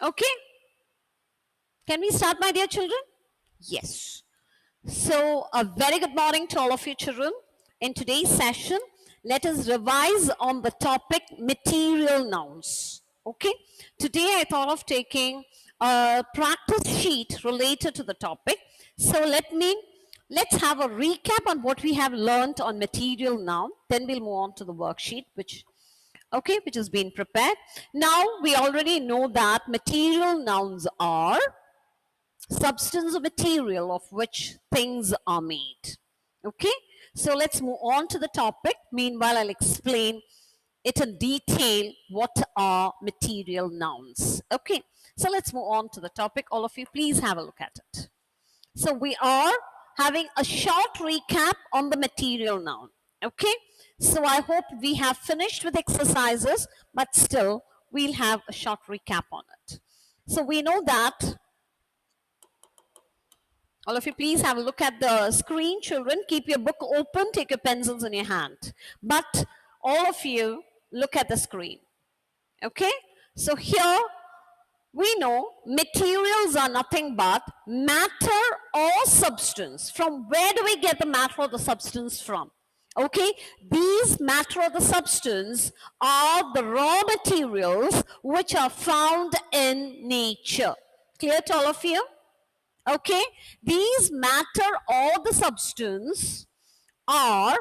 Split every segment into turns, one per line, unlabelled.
Okay, can we start, my dear children? Yes. So, a very good morning to all of you children. In today's session, let us revise on the topic material nouns. Okay, today I thought of taking a practice sheet related to the topic. So, let's have a recap on what we have learned on material noun. Then we'll move on to the worksheet, which has been prepared. Now we already know that material nouns are substance or material of which things are made. Okay, so let's move on to the topic. Meanwhile, I'll explain it in detail what are material nouns. Okay, so let's move on to the topic. All of you, please have a look at it. So we are having a short recap on the material noun. Okay, so I hope we have finished with exercises, but still we'll have a short recap on it. So we know that all of you, please have a look at the screen, children. Keep your book open, take your pencils in your hand. But all of you, look at the screen. Okay? So here we know materials are nothing but matter or substance. From where do we get the matter or the substance from? Okay, these matter or the substance are the raw materials which are found in nature. Clear to all of you? Okay, these matter or the substance are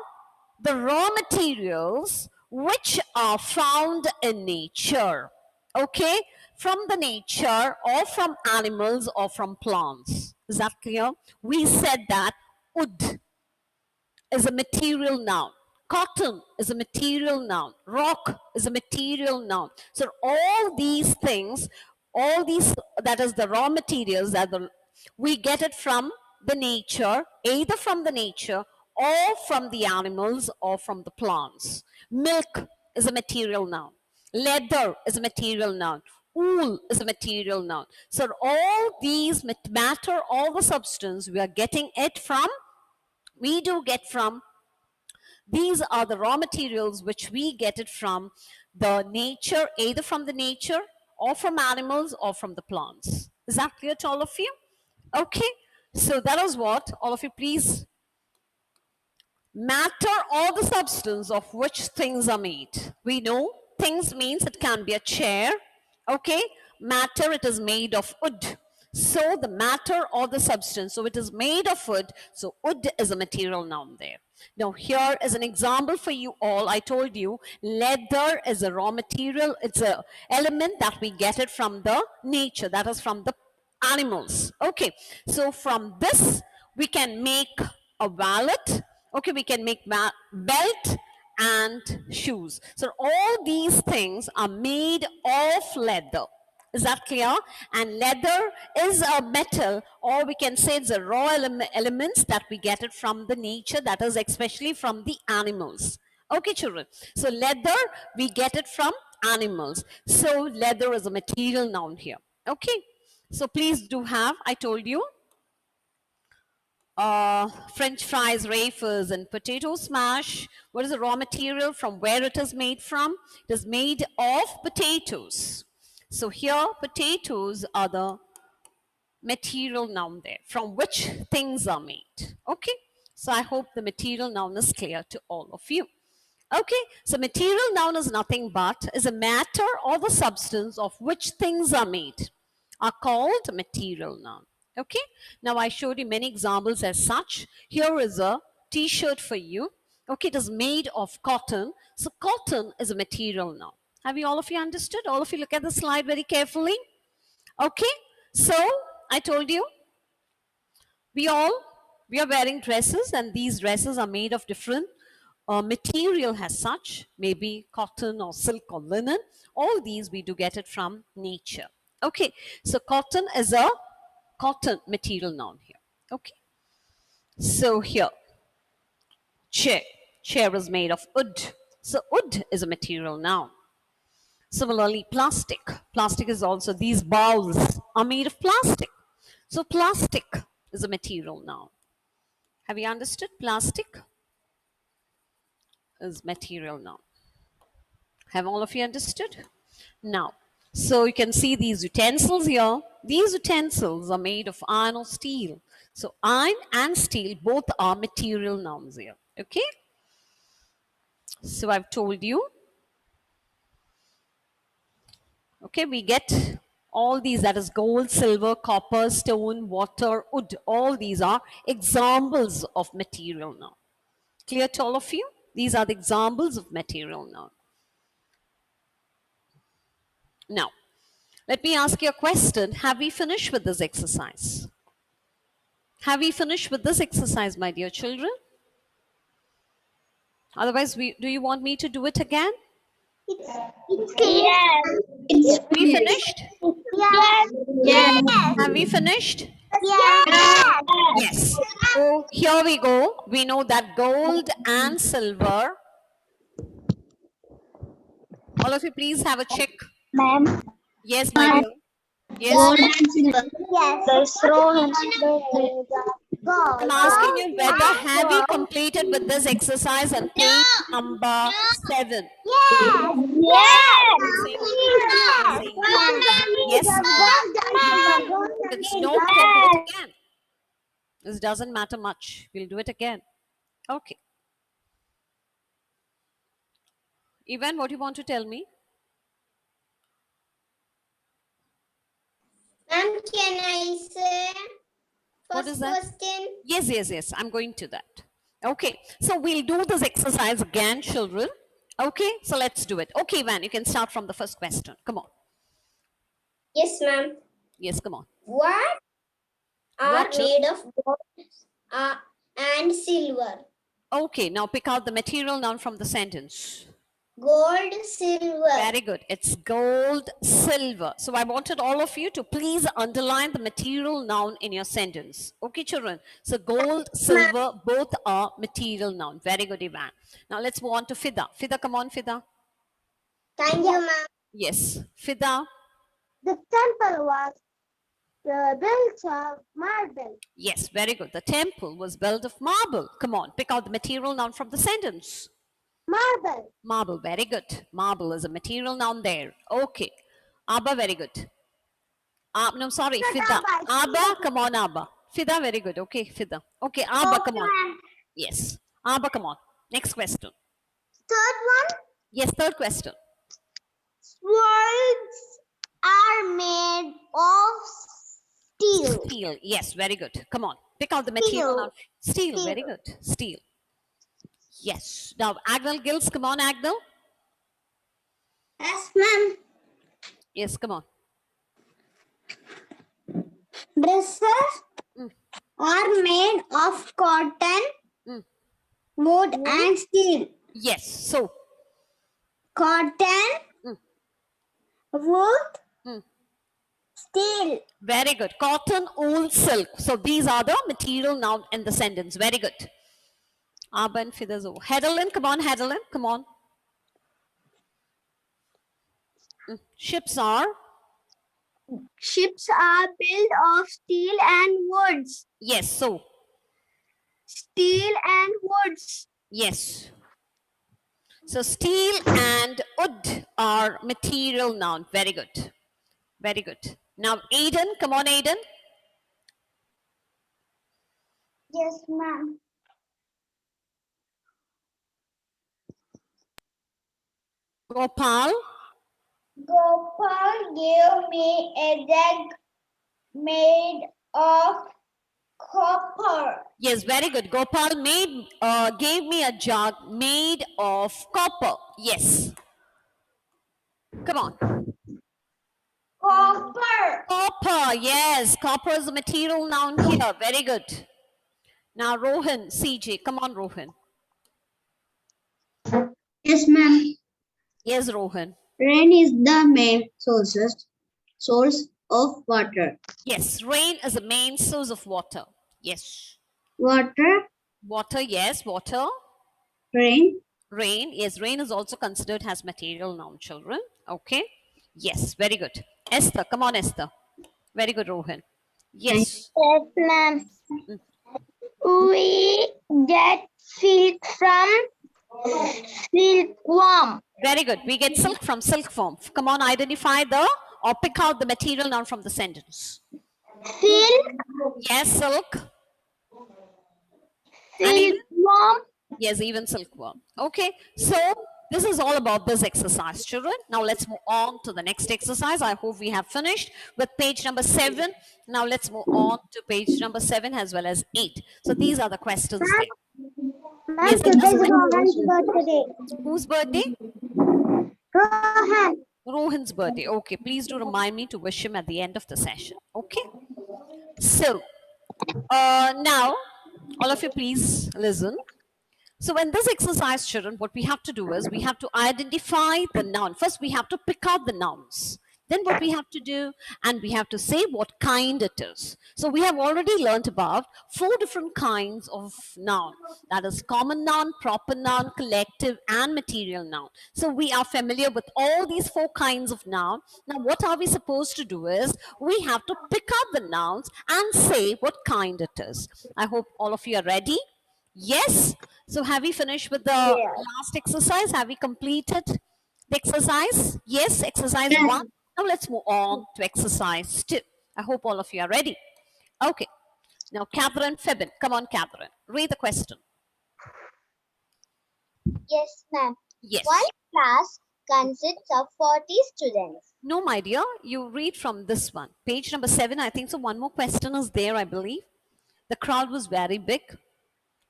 the raw materials which are found in nature. Okay, from the nature or from animals or from plants. Is that clear? We said that wood is a material noun. Cotton is a material noun. Rock is a material noun. So all these things, all these, that is the raw materials that we get it from the nature, either from the nature or from the animals or from the plants. Milk is a material noun. Leather is a material noun. Wool is a material noun. So all these matter, all the substance, we are getting it from, we do get from, these are the raw materials which we get it from the nature, either from the nature or from animals or from the plants. Is that clear to all of you? Okay, so that is what, all of you please, matter or the substance of which things are made. We know things means it can be a chair. Okay, matter, it is made of wood. So the matter or the substance, so it is made of wood, so wood is a material noun there. Now here is an example for you all. I told you leather is a raw material, it's a element that we get it from the nature, that is from the animals. Okay, so from this we can make a wallet. Okay, we can make belt and shoes. So all these things are made of leather. Is that clear? And leather is a metal, or we can say it's a raw elements that we get it from the nature, that is especially from the animals. Okay, children. So leather, we get it from animals. So leather is a material noun here. Okay. So please do have, I told you, French fries, wafers, and potato smash. What is the raw material from where it is made from? It is made of potatoes. So here, potatoes are the material noun there, from which things are made. Okay, so I hope the material noun is clear to all of you. Okay, so material noun is nothing but is a matter or the substance of which things are made, are called material noun. Okay, now I showed you many examples as such. Here is a t-shirt for you. Okay, it is made of cotton. So cotton is a material noun. Have you all of you understood? All of you look at the slide very carefully. Okay, so I told you we are wearing dresses, and these dresses are made of different material as such, maybe cotton or silk or linen. All these we do get it from nature. Okay, so cotton is a cotton material noun here. Okay, so here, chair is made of wood. So wood is a material noun. Similarly, plastic is also, these bowls are made of plastic. So plastic is a material noun. Have you understood? Plastic is material noun. Have all of you understood? Now, So you can see these utensils here. These utensils are made of iron or steel. So iron and steel both are material nouns here. Okay. So I've told you. Okay, we get all these, that is gold, silver, copper, stone, water, wood. All these are examples of material noun. Clear to all of you? These are the examples of material noun. Now, let me ask you a question. Have we finished with this exercise? Have we finished with this exercise, my dear children? Otherwise, do you want me to do it again?
Yes. It's
We finished?
yes. Yes.
Have we finished?
Yes.
Yes. So here we go. We know that gold and silver. All of you, please have a check.
Ma'am.
Yes, my dear. Yes.
Gold and silver. Yes. The straw and
I'm asking you whether have you completed with this exercise on page number 7?
Yes.
Yes. It's no, we can do it again. This doesn't matter much. We'll do it again. Okay. Ivan, what do you want to tell me?
Ma'am, can I say
What
first
is that?
question?
Yes. I'm going to that. Okay. So we'll do this exercise again, children. Okay. So let's do it. Okay, Ivan, you can start from the first question. Come on.
Yes, ma'am.
Yes, come on.
What are
What?
made of gold and silver?
Okay. Now pick out the material noun from the sentence.
Gold, silver.
Very good. It's gold, silver. So I wanted all of you to please underline the material noun in your sentence. Okay, children. So gold, silver, both are material noun. Very good, Ivan. Now let's move on to Fida. Fida, come on, Fida.
Thank you, ma'am.
Yes, Fida.
The temple was built of marble.
Yes, very good. The temple was built of marble. Come on, pick out the material noun from the sentence.
Marble.
Marble, very good. Marble is a material noun there. Okay. Abba, very good. No, sorry, Fida. Abba, come on, Abba. Fida, very good. Okay, Fida. Okay, Abba, come on. Yes. Abba, come on. Next question.
Third one.
Yes, third question.
Swords are made of steel.
Steel. Yes, very good. Come on. Pick out the material noun. Steel, very good. Steel. Yes. Now, Agnel Gills, come on, Agnel.
Yes, ma'am.
Yes, come on.
Dresses are made of cotton, wood, and steel.
Yes. So,
Cotton, wood, steel.
very good. Cotton, wool, silk. So, these are the material noun in the sentence. Very good. Abba and Fidazo. Hedelin, come on, Hedelin. Come on. Ships are?
Ships are built of steel and woods.
Yes. So,
Steel and woods.
yes. So, steel and wood are material noun. Very good. Very good. Now, Aiden, come on, Aiden.
Yes, ma'am.
Gopal.
Gopal gave me a jug made of copper.
Yes, very good. Gopal gave me a jug made of copper. Yes. Come on.
Copper.
Copper. Yes. Copper is a material noun here. Very good. Now, Rohan, CJ. Come on, Rohan.
Yes, ma'am.
Yes, Rohan.
Rain is the main source of water.
Yes, rain is the main source of water. Yes.
Water,
Water, yes, water.
rain.
Rain, yes, rain is also considered as material noun, children. Okay. Yes, very good. Esther, come on, Esther. Very good, Rohan. Yes.
Yes, ma'am. We get silk from Silkworm.
Very good. We get silk from silkworm. Come on, identify the or pick out the material noun from the sentence.
Silk.
Yes, silk. And even,
Silkworm.
yes, even silkworm. Okay, so this is all about this exercise, children. Now let's move on to the next exercise. I hope we have finished with page number 7. Now let's move on to page number 7 as well as 8. So these are the questions there.
Ma'am,
Yes,
today is
that's right.
Rohan's birthday.
Whose birthday?
Rohan.
Rohan's birthday. Okay, please do remind me to wish him at the end of the session. Okay. So now, all of you, please listen. So in this exercise, children, what we have to do is we have to identify the noun. First, we have to pick out the nouns. Then what we have to do, and we have to say what kind it is. So we have already learned about 4 different kinds of noun. That is common noun, proper noun, collective, and material noun. So we are familiar with all these 4 kinds of noun. Now what are we supposed to do is, we have to pick out the nouns and say what kind it is. I hope all of you are ready. Yes. So have we finished with the last exercise? Have we completed the exercise? Yes, exercise 1. Now let's move on to exercise 2. I hope all of you are ready. Okay. Now Catherine Febin. Come on, Catherine. Read the question.
Yes, ma'am.
Yes.
One class consists of 40 students.
No, my dear. You read from this one. Page number 7. I think so. One more question is there, I believe. The crowd was very big.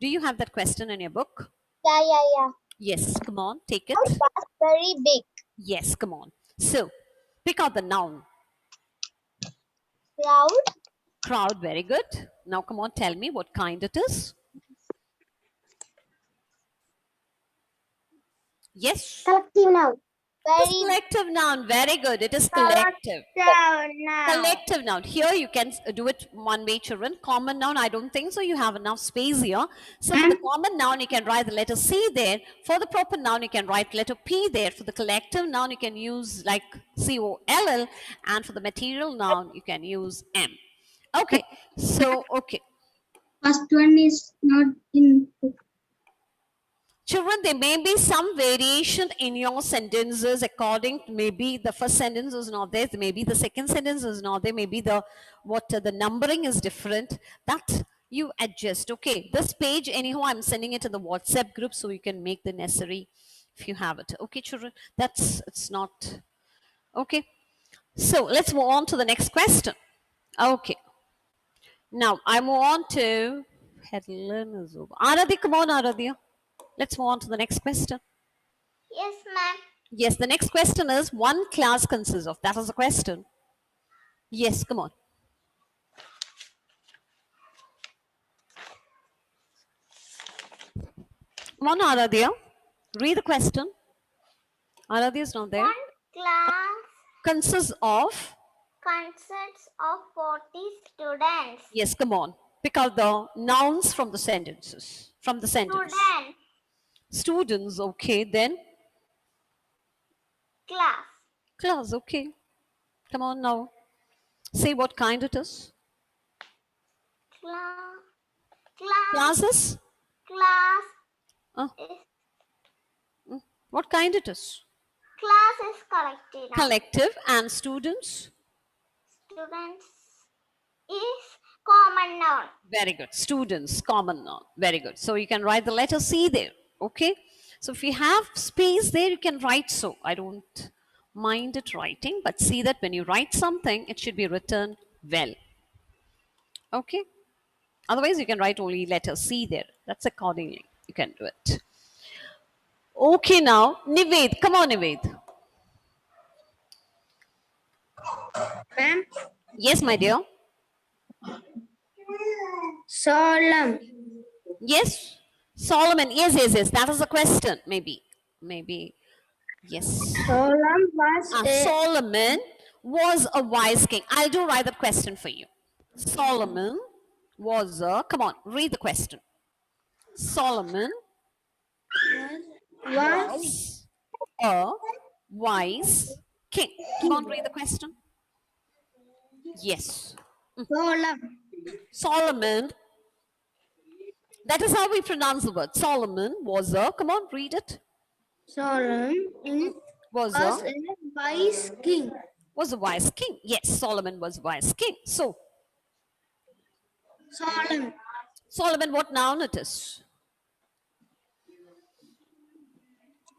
Do you have that question in your book?
Yeah.
Yes. Come on. Take it.
It was very big.
Yes. Come on. So, pick out the noun.
Crowd.
Crowd, very good. Now come on, tell me what kind it is. Yes.
Collective noun.
It is collective noun. Very good. It is collective. Collective noun. Here you can do it one way, children. Common noun, I don't think so. You have enough space here. So for the common noun, you can write the letter C there. For the proper noun, you can write letter P there. For the collective noun, you can use like COLL. And for the material noun, you can use M. Okay. So, okay.
First one is not in.
Children, there may be some variation in your sentences according to maybe the first sentence is not there, maybe the second sentence is not there, maybe the numbering is different. That you adjust. Okay, this page anyhow I'm sending it to the WhatsApp group so you can make the necessary if you have it. Okay, children, it's not okay. So let's move on to the next question. Okay, now I move on to headline is over. Aradhya, come on, Aradhya. Let's move on to the next question.
Yes, ma'am.
Yes, the next question is one class consists of. That is the question. Yes, come on. Come on, Aradhya. Read the question. Aradhya is not there.
One class
Consists of.
consists of 40 students.
Yes, come on. Pick out the nouns from the sentences. From the sentence. Students, okay. Then.
Class.
Class, okay. Come on now. Say what kind it is. Classes?
Class.
What kind it is?
Class is collective.
Collective. And students?
Students is common noun.
Very good. Students, common noun. Very good. So you can write the letter C there. Okay. So if you have space there, you can write so. I don't mind it writing, but see that when you write something, it should be written well. Okay. Otherwise, you can write only letter C there. That's accordingly. You can do it. Okay, now, Nived. Come on, Nived.
Ma'am.
Yes, my dear.
Solemn.
Yes. Solomon. Yes. That is the question. Maybe. Yes. Solomon was a wise king. I'll do write the question for you. Solomon was a, come on, read the question. Solomon was a wise king. Come on, read the question. Yes. Solomon That is how we pronounce the word. Solomon was a, come on, read it.
Solomon
Was
was
a,
a wise king.
was a wise king. Yes, Solomon was a wise king. So,
Solomon.
Solomon, what noun it is?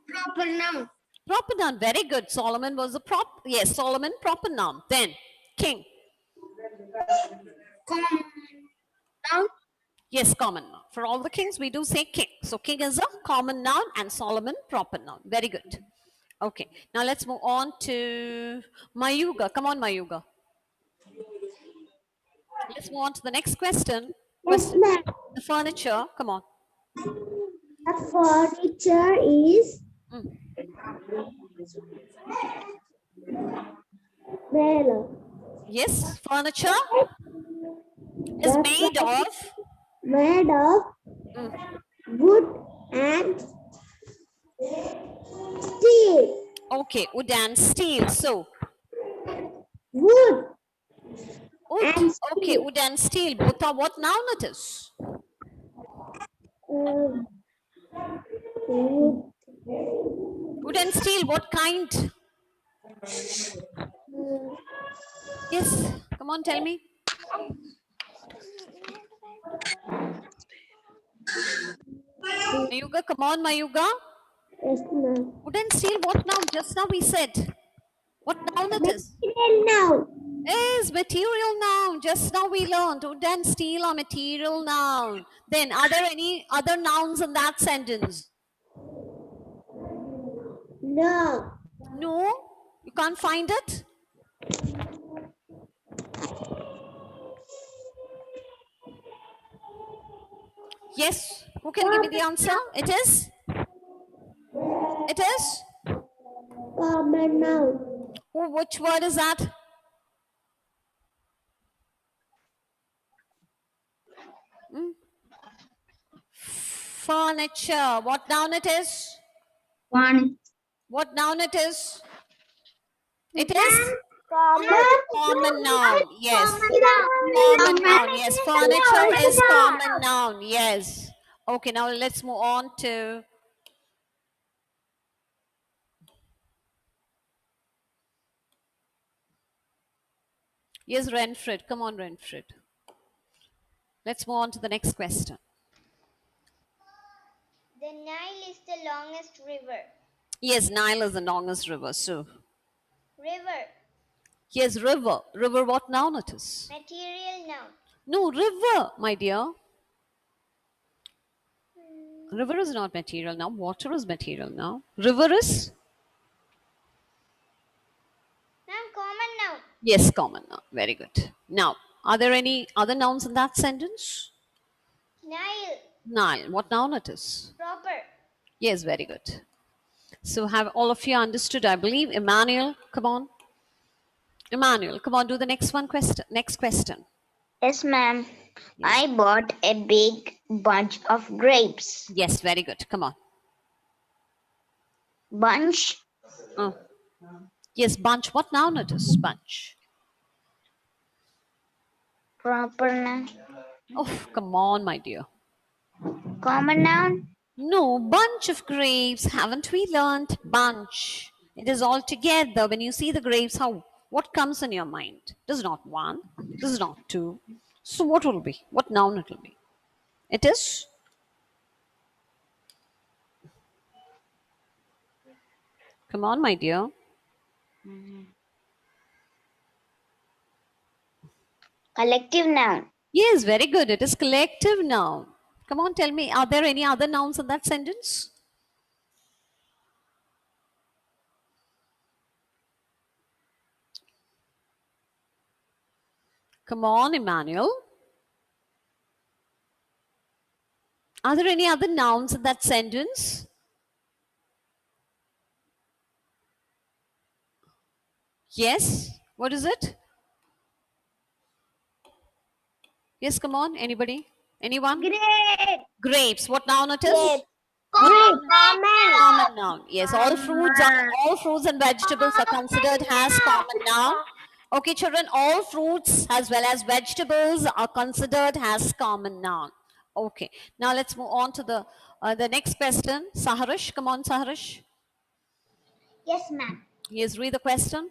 Proper noun.
Proper noun. Very good. Solomon was a yes, Solomon, proper noun. Then, king.
Common noun.
Yes, common noun. For all the kings, we do say king. So, king is a common noun and Solomon, proper noun. Very good. Okay, now let's move on to Mayuga. Come on, Mayuga. Let's move on to the next question.
Yes, ma'am.
The furniture. Come on.
The furniture is
Mm.
well,
Yes, furniture is made of
made of
mm,
wood and steel.
okay, wood and steel. So,
Wood
wood.
and
Okay,
steel.
wood and steel. Both are what noun it is?
Wood.
Wood and steel. What kind? Yes. Come on, tell me. Mayuga, come on, Mayuga.
Yes, ma'am.
Wood and steel. What noun? Just now we said. What noun it is?
Material now.
Is material noun. Just now we learned wood and steel are material noun. Then are there any other nouns in that sentence?
No.
No, you can't find it. Yes, who can give me the answer? It is? It is?
Common noun.
Oh, which word is that? Hmm? Furniture. What noun it is?
One.
What noun it is? It is
Common.
common noun. Yes.
Common
Common noun. Yes. Furniture is common noun. Yes. Okay, now let's move on to yes, Renfred. Come on, Renfred. Let's move on to the next question.
The Nile is the longest river.
Yes, Nile is the longest river. So,
River,
yes, river. River, what noun it is?
material noun.
No, river, my dear. River is not material now. Water is material now. River is?
Ma'am, common noun.
Yes, common noun. Very good. Now, are there any other nouns in that sentence?
Nile,
Nile. What noun it is?
proper.
Yes, very good. So have all of you understood, I believe. Emmanuel, come on. Emmanuel, come on, do the next one question. Next question.
Yes, ma'am. I bought a big bunch of grapes.
Yes, very good. Come on.
Bunch,
Oh. Yes, bunch. What noun it is? Bunch.
proper noun,
Oh, come on, my dear.
common noun,
No, bunch of grapes. Haven't we learned? Bunch. It is all together. When you see the grapes, what comes in your mind? This is not one. This is not two. So what will be? What noun it will be? It is? Come on, my dear.
collective noun,
Yes, very good. It is collective noun. Come on, tell me, are there any other nouns in that sentence? Come on, Emmanuel. Are there any other nouns in that sentence? Yes. What is it? Yes, come on. Anybody? Anyone? Grapes. What noun it is?
Common.
Common noun. Yes, all fruits and vegetables are considered as common noun. Okay, children, all fruits as well as vegetables are considered as common noun. Okay. Now let's move on to the next question. Saharish, come on, Saharish.
Yes, ma'am.
Yes, read the question.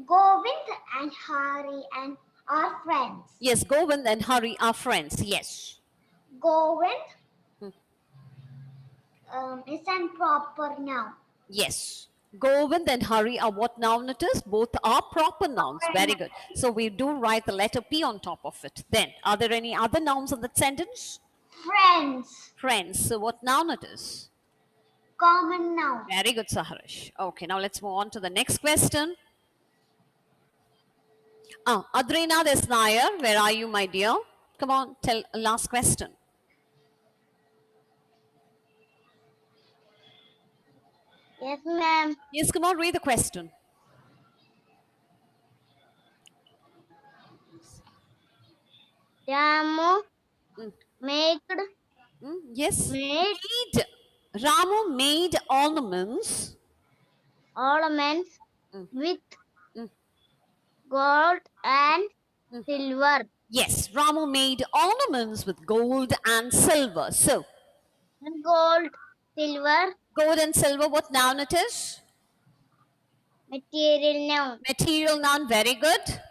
Govind and Hari and are friends.
Yes, Govind and Hari are friends. Yes.
Govind
Hmm.
is an proper noun.
Yes. Govind and Hari are what noun it is? Both are proper nouns. Very good. So we do write the letter P on top of it. Then, are there any other nouns in that sentence?
Friends,
Friends. So what noun it is?
common noun.
Very good, Saharish. Okay, now let's move on to the next question. Adrina Desnayer, where are you, my dear? Come on, tell last question.
Yes, ma'am.
Yes, come on, read the question.
Ramu
Mm.
made
Yes.
made
Ramu made ornaments.
ornaments
Mm.
with
Mm.
gold and
Mm.
silver.
Yes, Ramu made ornaments with gold and silver. So,
And gold, silver,
gold and silver, what noun it is?
material noun.
Material noun, very good.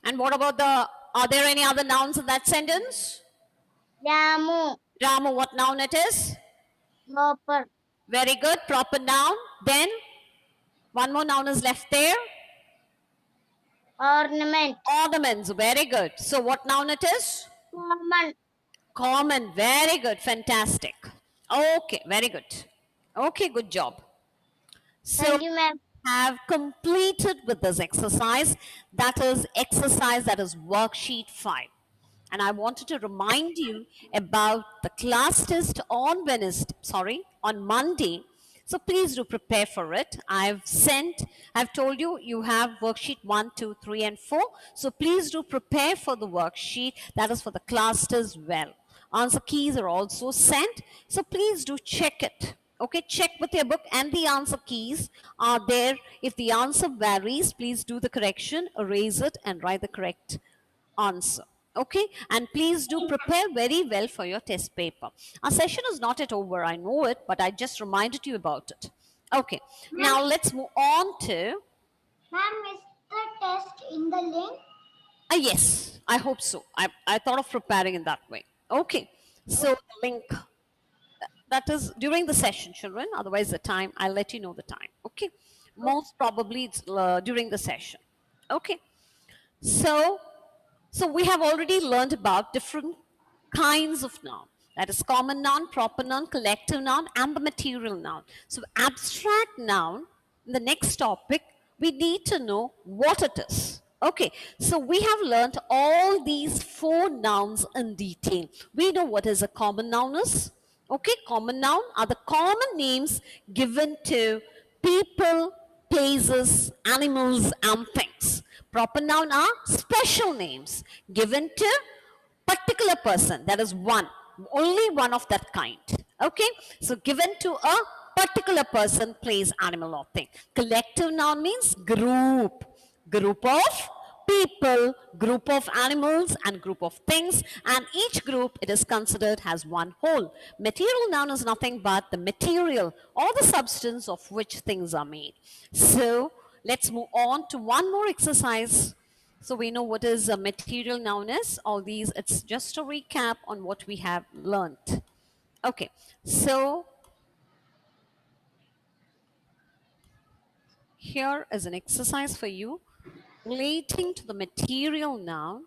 And what about are there any other nouns in that sentence?
Ramu,
Ramu, what noun it is?
proper.
Very good, proper noun. Then, one more noun is left there.
Ornament,
Ornaments, very good. So, what noun it is?
common.
Common, very good, fantastic. Okay, very good. Okay, good job. So,
Thank you, ma'am.
have completed with this exercise. That is worksheet 5. And I wanted to remind you about the class test on on Monday. So please do prepare for it. I've told you, you have worksheet 1, 2, 3, and 4. So please do prepare for the worksheet. That is for the class test as well. Answer keys are also sent. So please do check it. Okay, check with your book and the answer keys are there. If the answer varies, please do the correction, erase it, and write the correct answer. Okay, and please do prepare very well for your test paper. Our session is not yet over, I know it, but I just reminded you about it. Okay, now let's move on to.
Ma'am, is the test in the link?
Yes, I hope so. I thought of preparing in that way. Okay, so the link, that is during the session, children. Otherwise, the time, I'll let you know the time. Okay, most probably it's during the session. Okay, so we have already learned about different kinds of noun. That is common noun, proper noun, collective noun, and the material noun. So abstract noun, in the next topic, we need to know what it is. Okay, so we have learned all these 4 nouns in detail. We know what is a common noun is. Okay, common noun are the common names given to people, places, animals, and things. Proper noun are special names given to particular person. That is one, only one of that kind. Okay, so given to a particular person, place, animal, or thing. Collective noun means group of people, group of animals, and group of things, and each group it is considered as one whole. Material noun is nothing but the material or the substance of which things are made. So let's move on to one more exercise. So we know what is a material noun is. All these, it's just a recap on what we have learnt. Okay, so here is an exercise for you relating to the material noun.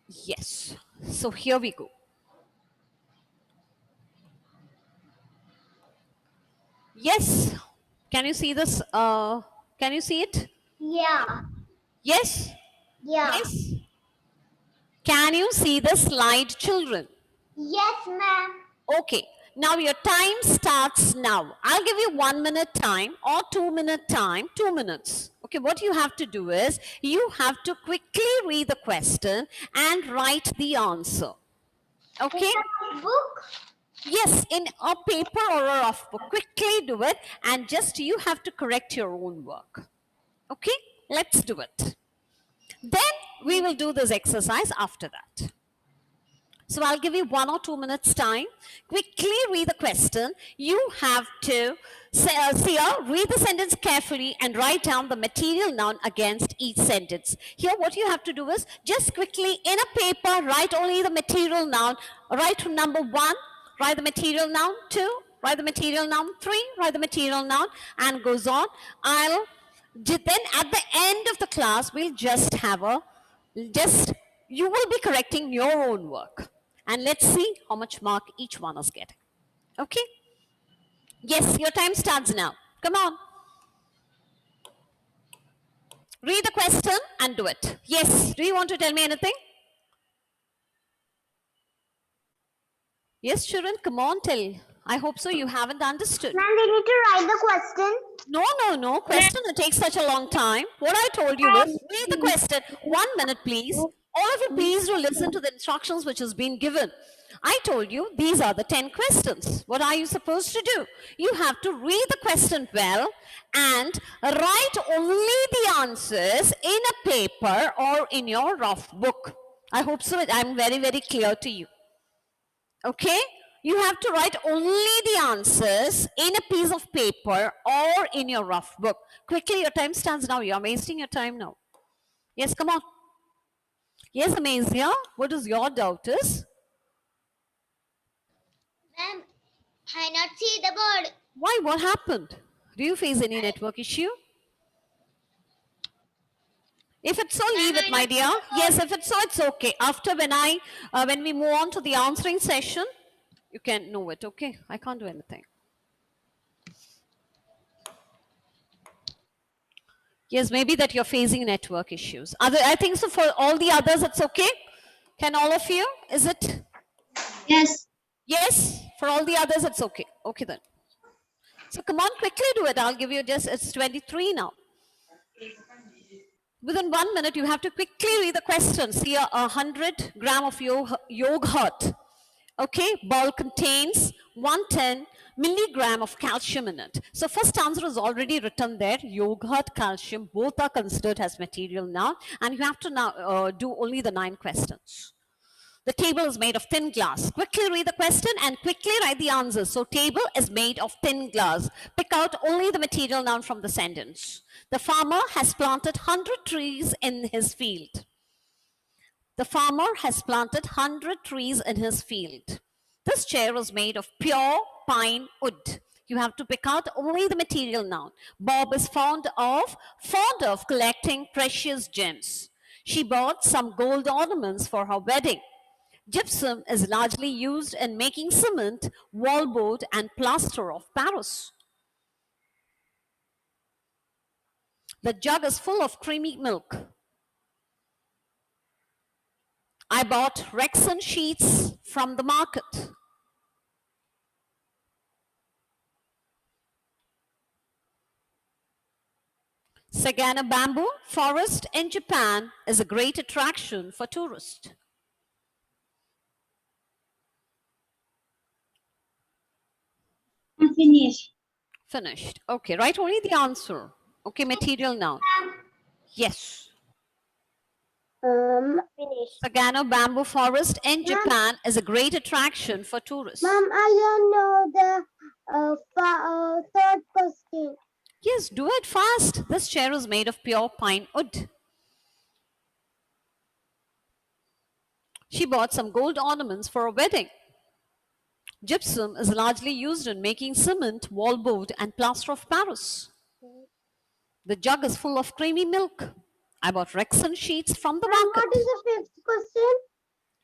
Yes, so here we go. Yes, can you see this? Can you see it?
Yeah.
Yes?
Yeah.
Yes? Can you see the slide, children?
Yes, ma'am.
Okay, now your time starts now. I'll give you 1 minute time or 2 minute time, 2 minutes. Okay, what you have to do is you have to quickly read the question and write the answer. Okay?
Book.
Yes, in a paper or a rough book. Quickly do it and just you have to correct your own work. Okay, let's do it. Then we will do this exercise after that. So I'll give you 1 or 2 minutes time. Quickly read the question. You have to read the sentence carefully and write down the material noun against each sentence. Here what you have to do is just quickly in a paper write only the material noun. Write number 1, write the material noun. 2, write the material noun. 3, write the material noun, and goes on. Then at the end of the class we'll just have you will be correcting your own work. And let's see how much mark each one is getting. Okay? Yes, your time starts now. Come on. Read the question and do it. Yes, do you want to tell me anything? Yes, children, come on, tell. I hope so. You haven't understood.
Ma'am, we need to write the question.
No. Question, it takes such a long time. What I told you is, read the question. 1 minute, please. All of you, please do listen to the instructions which has been given. I told you these are the 10 questions. What are you supposed to do? You have to read the question well and write only the answers in a paper or in your rough book. I hope so. I'm very, very clear to you. Okay? You have to write only the answers in a piece of paper or in your rough book. Quickly, your time stands now. You're wasting your time now. Yes, come on. Yes, Amazia, what is your doubt is?
Ma'am, I not see the board.
Why? What happened? Do you face any network issue? If it's so, leave it, my dear. Yes, if it's so, it's okay. After when we move on to the answering session, you can know it, okay? I can't do anything. Yes, maybe that you're facing network issues. I think so for all the others, it's okay. Can all of you? Is it?
Yes.
Yes, for all the others, it's okay. Okay then. So come on, quickly do it. I'll give you it's 23 now. Within 1 minute, you have to quickly read the question. See, 100 gram of yogurt. Okay, bowl contains 110 milligram of calcium in it. So first answer is already written there. Yogurt, calcium, both are considered as material now. And you have to now do only the 9 questions. The table is made of thin glass. Quickly read the question and quickly write the answers. So table is made of thin glass. Pick out only the material noun from the sentence. The farmer has planted 100 trees in his field. The farmer has planted 100 trees in his field. This chair is made of pure pine wood. You have to pick out only the material noun. Bob is fond of collecting precious gems. She bought some gold ornaments for her wedding. Gypsum is largely used in making cement, wallboard, and plaster of Paris. The jug is full of creamy milk. I bought Rexon sheets from the market. Sagana bamboo forest in Japan is a great attraction for tourists.
I'm finished.
Finished. Okay, write only the answer. Okay, material noun. Yes.
Finish.
Sagano bamboo forest in Japan is a great attraction for tourists.
Ma'am, I don't know the third question.
Yes, do it fast. This chair is made of pure pine wood. She bought some gold ornaments for a wedding. Gypsum is largely used in making cement, wallboard, and plaster of Paris. The jug is full of creamy milk. I bought Rexon sheets from the market.
What is the fifth question?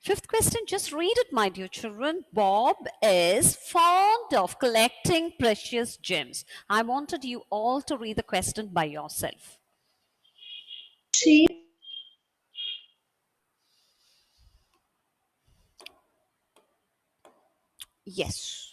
Fifth question, just read it, my dear children. Bob is fond of collecting precious gems. I wanted you all to read the question by yourself. Yes.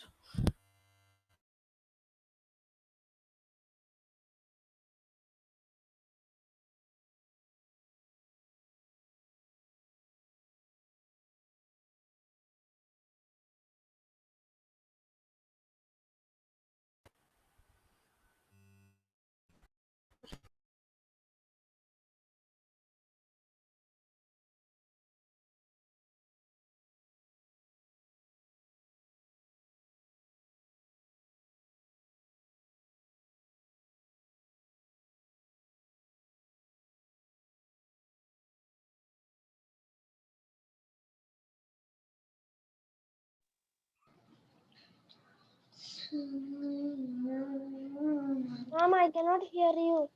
Ma'am, I cannot hear you.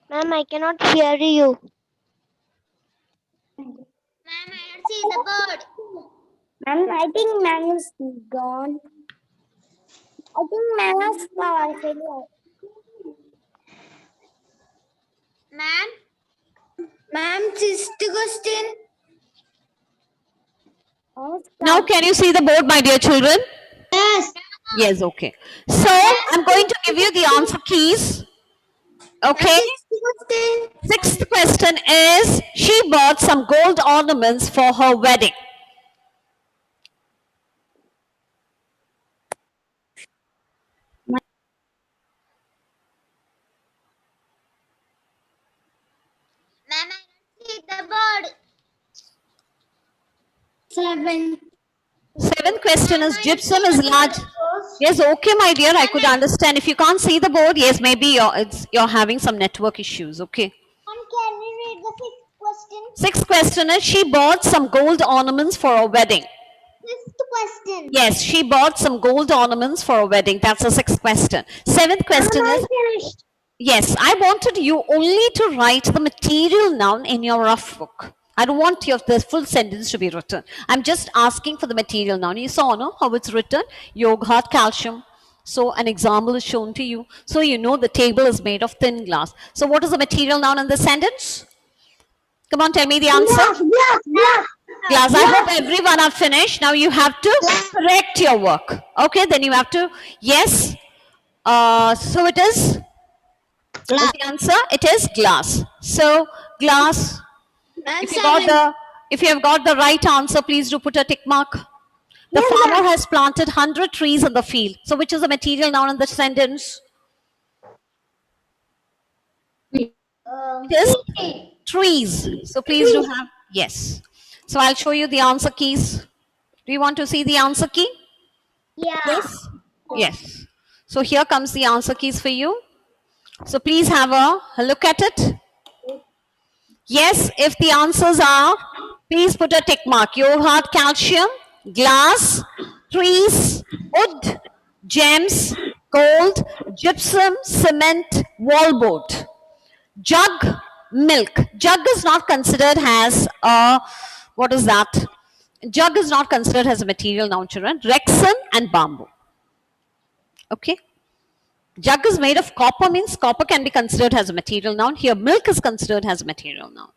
Ma'am, I cannot hear you.
Ma'am, I don't see the bird.
Ma'am, I think ma'am is gone. I think ma'am is gone.
Ma'am,
Ma'am, sixth question.
Now, can you see the board, my dear children?
Yes.
Yes, okay. So, I'm going to give you the answer keys. Okay. Sixth question is, she bought some gold ornaments for her wedding.
ma'am, I don't see the bird.
7.
Seventh question is, gypsum is large. Yes, okay, my dear, I could understand. If you can't see the board, yes, maybe you're having some network issues, okay.
Ma'am, can we read the fifth question?
Sixth question is, she bought some gold ornaments for a wedding.
Fifth question.
Yes, she bought some gold ornaments for a wedding. That's the sixth question. Seventh question is,
Finished.
yes, I wanted you only to write the material noun in your rough book. I don't want the full sentence to be written. I'm just asking for the material noun. You saw, no, how it's written? Yogurt, calcium. So an example is shown to you. So you know the table is made of thin glass. So what is the material noun in the sentence? Come on, tell me the answer. Glass. I hope everyone have finished. Now you have to correct your work. Okay, then you have to, yes. So it is, what's the answer? It is glass. So glass. If you have got the right answer, please do put a tick mark. The farmer has planted 100 trees in the field. So which is the material noun in the sentence? It is trees. So please do have, yes. So I'll show you the answer keys. Do you want to see the answer key?
Yeah.
Yes. Yes. So here comes the answer keys for you. So please have a look at it. Yes, if the answers are, please put a tick mark. Yogurt, calcium, glass, trees, wood, gems, gold, gypsum, cement, wallboard. Jug, milk. Jug is not considered as a, what is that? Jug is not considered as a material noun, children. Resin and bamboo. Okay. Jug is made of copper, means copper can be considered as a material noun. Here, milk is considered as a material noun.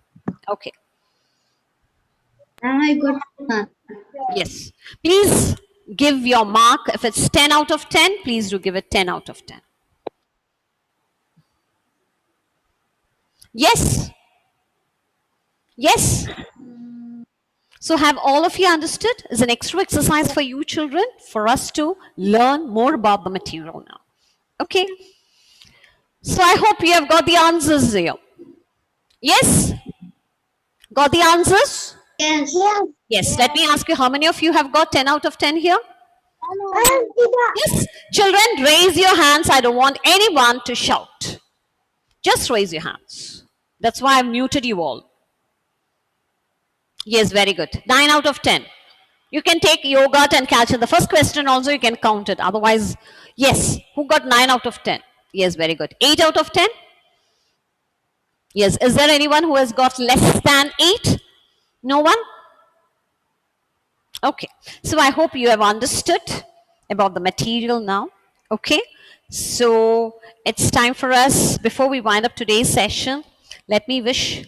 Okay.
Ma'am, I got none.
Yes. Please give your mark. If it's 10 out of 10, please do give it 10 out of 10. Yes. Yes. So have all of you understood? It's an extra exercise for you children for us to learn more about the material now. Okay. So I hope you have got the answers here. Yes? Got the answers?
Yes.
Yes. Let me ask you, how many of you have got 10 out of 10 here? Yes. Children, raise your hands. I don't want anyone to shout. Just raise your hands. That's why I've muted you all. Yes, very good. 9 out of 10. You can take yogurt and calcium. The first question also you can count it. Otherwise, yes. Who got 9 out of 10? Yes, very good. 8 out of 10? Yes. Is there anyone who has got less than 8? No one? Okay. So I hope you have understood about the material now. Okay. So it's time for us, before we wind up today's session, let me wish